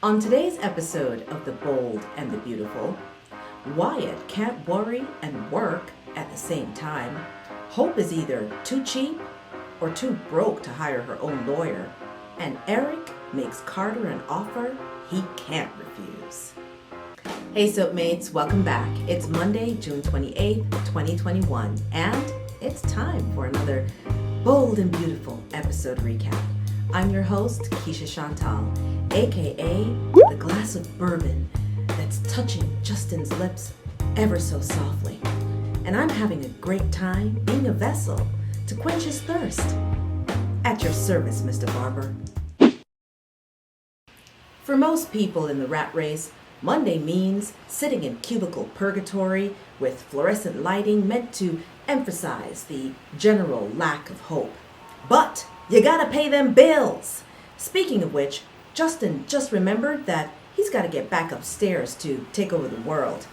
On today's episode of The Bold and the Beautiful, Wyatt can't worry and work at the same time. Hope is either too cheap or too broke to hire her own lawyer, and Eric makes Carter an offer he can't refuse. Hey Soapmates, welcome back. It's Monday, June 28th, 2021, and it's time for another Bold and Beautiful episode recap. I'm your host, Keisha Chantal, aka the glass of bourbon that's touching Justin's lips ever so softly. And I'm having a great time being a vessel to quench his thirst. At your service, Mr. Barber. For most people in the rat race, Monday means sitting in cubicle purgatory with fluorescent lighting meant to emphasize the general lack of hope. But you gotta pay them bills. Speaking of which, Justin just remembered that he's gotta get back upstairs to take over the world.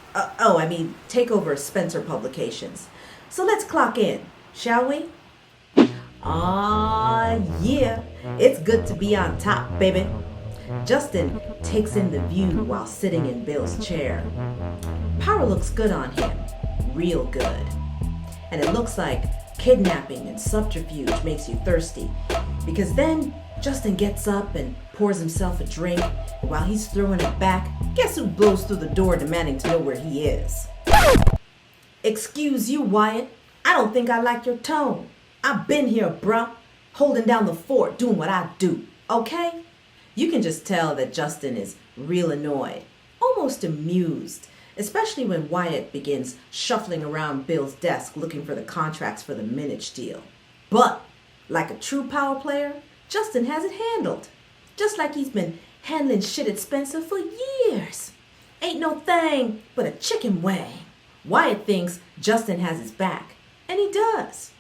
Take over Spencer Publications. So let's clock in, shall we? Yeah, it's good to be on top, baby. Justin takes in the view while sitting in Bill's chair. Power looks good on him, real good. And it looks like kidnapping and subterfuge makes you thirsty, because then Justin gets up and pours himself a drink, and while he's throwing it back, guess who blows through the door demanding to know where he is? Excuse you, Wyatt. I don't think I like your tone. I've been here, bruh, holding down the fort, doing what I do, okay? You can just tell that Justin is real annoyed, almost amused, especially when Wyatt begins shuffling around Bill's desk looking for the contracts for the Minich deal. But, like a true power player, Justin has it handled. Just like he's been handling shit at Spencer for years. Ain't no thing but a chicken wing. Wyatt thinks Justin has his back, and he does.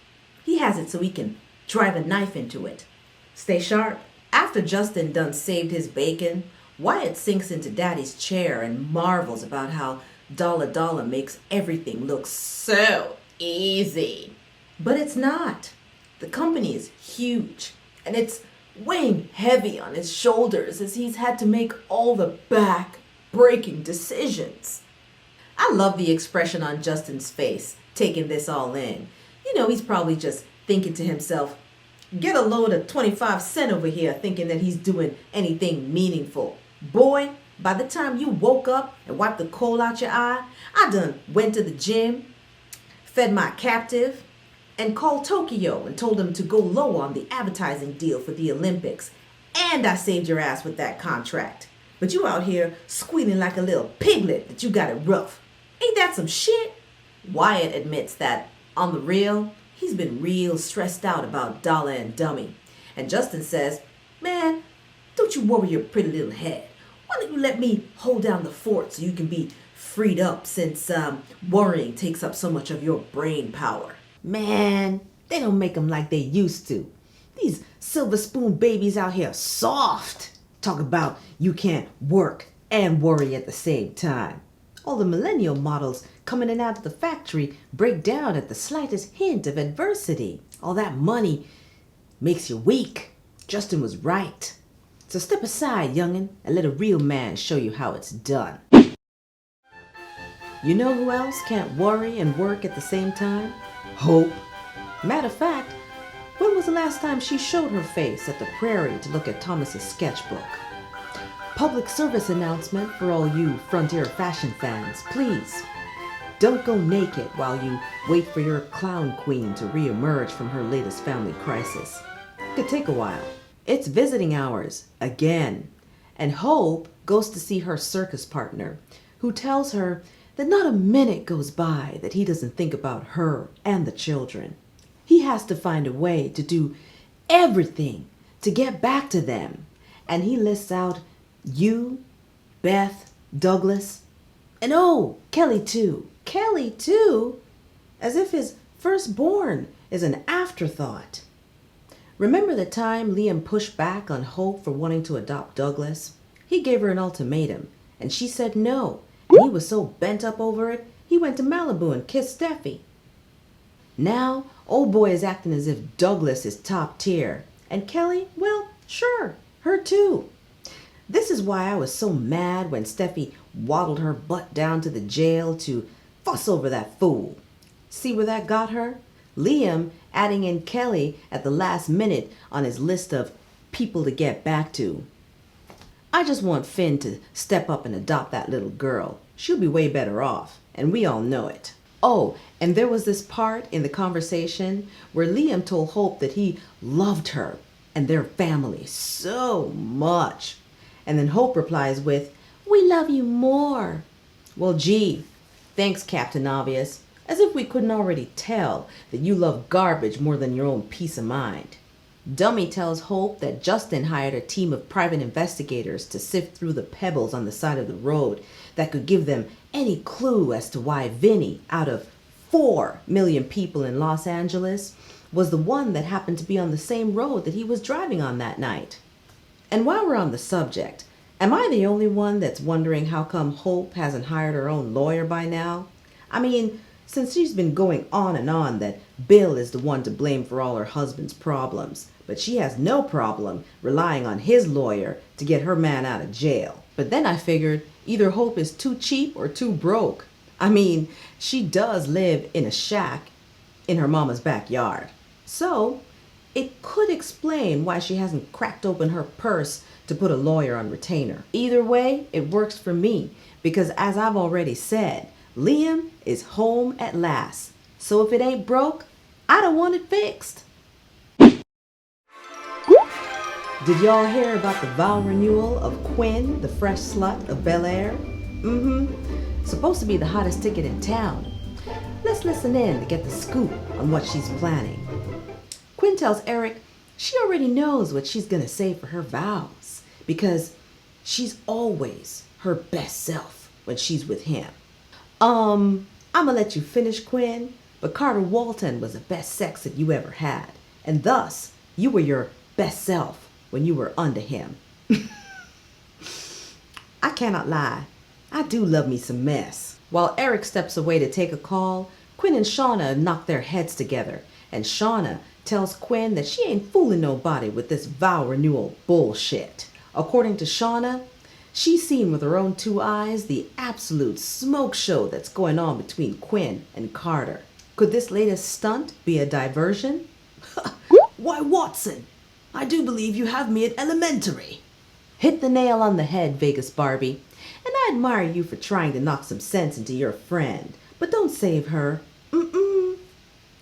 He has it so he can drive a knife into it. Stay sharp. After Justin done saved his bacon, Wyatt sinks into Daddy's chair and marvels about how Dolla makes everything look so easy. But it's not. The company is huge, and it's weighing heavy on his shoulders as he's had to make all the back-breaking decisions. I love the expression on Justin's face, taking this all in. You know, he's probably just thinking to himself, get a load of 25 cents over here, thinking that he's doing anything meaningful. Boy, by the time you woke up and wiped the coal out your eye, I done went to the gym, fed my captive, and called Tokyo and told him to go low on the advertising deal for the Olympics. And I saved your ass with that contract. But you out here squealing like a little piglet that you got it rough. Ain't that some shit? Wyatt admits that, on the real, he's been real stressed out about Dolla and Dummy. And Justin says, man, don't you worry your pretty little head. Why don't you let me hold down the fort so you can be freed up, since worrying takes up so much of your brain power. Man, they don't make them like they used to. These silver spoon babies out here soft. Talk about you can't work and worry at the same time. All the millennial models coming in and out of the factory break down at the slightest hint of adversity. All that money makes you weak. Justin was right. So step aside, youngin', and let a real man show you how it's done. You know who else can't worry and work at the same time? Hope. Matter of fact, when was the last time she showed her face at the prairie to look at Thomas's sketchbook? Public service announcement for all you frontier fashion fans, please. Don't go naked while you wait for your clown queen to re-emerge from her latest family crisis. Could take a while. It's visiting hours, again. And Hope goes to see her circus partner, who tells her that not a minute goes by that he doesn't think about her and the children. He has to find a way to do everything to get back to them. And he lists out you, Beth, Douglas, and oh, Kelly too. Kelly too? As if his firstborn is an afterthought. Remember the time Liam pushed back on Hope for wanting to adopt Douglas? He gave her an ultimatum, and she said no. And he was so bent up over it, he went to Malibu and kissed Steffi. Now, old boy is acting as if Douglas is top tier. And Kelly, well, sure, her too. This is why I was so mad when Steffi waddled her butt down to the jail to fuss over that fool. See where that got her? Liam adding in Kelly at the last minute on his list of people to get back to. I just want Finn to step up and adopt that little girl. She'll be way better off, and we all know it. Oh, and there was this part in the conversation where Liam told Hope that he loved her and their family so much. And then Hope replies with, "We love you more." Well, gee, thanks, Captain Obvious. As if we couldn't already tell that you love garbage more than your own peace of mind. Dummy tells Hope that Justin hired a team of private investigators to sift through the pebbles on the side of the road that could give them any clue as to why Vinny, out of 4 million people in Los Angeles, was the one that happened to be on the same road that he was driving on that night. And while we're on the subject, am I the only one that's wondering how come Hope hasn't hired her own lawyer by now? I mean, since she's been going on and on that Bill is the one to blame for all her husband's problems, but she has no problem relying on his lawyer to get her man out of jail. But then I figured either Hope is too cheap or too broke. I mean, she does live in a shack in her mama's backyard. So it could explain why she hasn't cracked open her purse to put a lawyer on retainer. Either way, it works for me because, as I've already said, Liam is home at last. So if it ain't broke, I don't want it fixed. Did y'all hear about the vow renewal of Quinn, the fresh slut of Bel Air? Supposed to be the hottest ticket in town. Let's listen in to get the scoop on what she's planning. Quinn tells Eric she already knows what she's gonna say for her vows because she's always her best self when she's with him. I'ma let you finish, Quinn, but Carter Walton was the best sex that you ever had, and thus you were your best self when you were under him. I cannot lie, I do love me some mess. While Eric steps away to take a call, Quinn and Shauna knock their heads together, and Shauna tells Quinn that she ain't fooling nobody with this vow renewal bullshit. According to Shauna, she's seen with her own 2 eyes the absolute smoke show that's going on between Quinn and Carter. Could this latest stunt be a diversion? Why, Watson, I do believe you have me at elementary. Hit the nail on the head, Vegas Barbie. And I admire you for trying to knock some sense into your friend. But don't save her.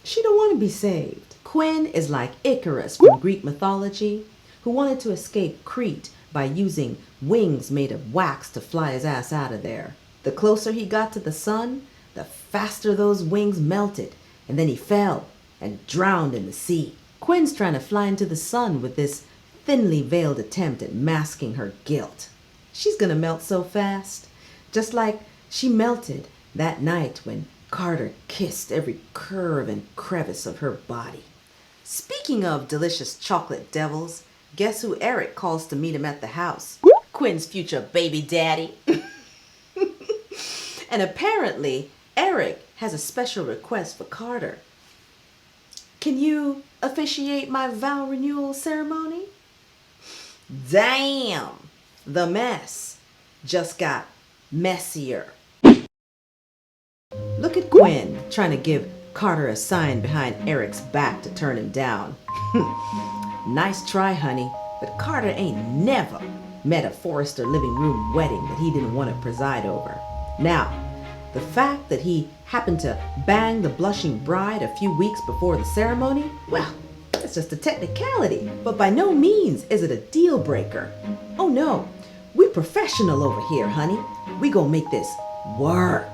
She don't want to be saved. Quinn is like Icarus from Greek mythology, who wanted to escape Crete by using wings made of wax to fly his ass out of there. The closer he got to the sun, the faster those wings melted, and then he fell and drowned in the sea. Quinn's trying to fly into the sun with this thinly veiled attempt at masking her guilt. She's gonna melt so fast, just like she melted that night when Carter kissed every curve and crevice of her body. Speaking of delicious chocolate devils, guess who Eric calls to meet him at the house? Quinn's future baby daddy. And apparently, Eric has a special request for Carter. Can you officiate my vow renewal ceremony? Damn! The mess just got messier. Look at Quinn trying to give Carter a sign behind Eric's back to turn him down. Nice try, honey, but Carter ain't never met a Forrester living room wedding that he didn't want to preside over. Now, the fact that he happened to bang the blushing bride a few weeks before the ceremony, well, it's just a technicality, but by no means is it a deal breaker. Oh no, we professional over here, honey. We gonna make this work.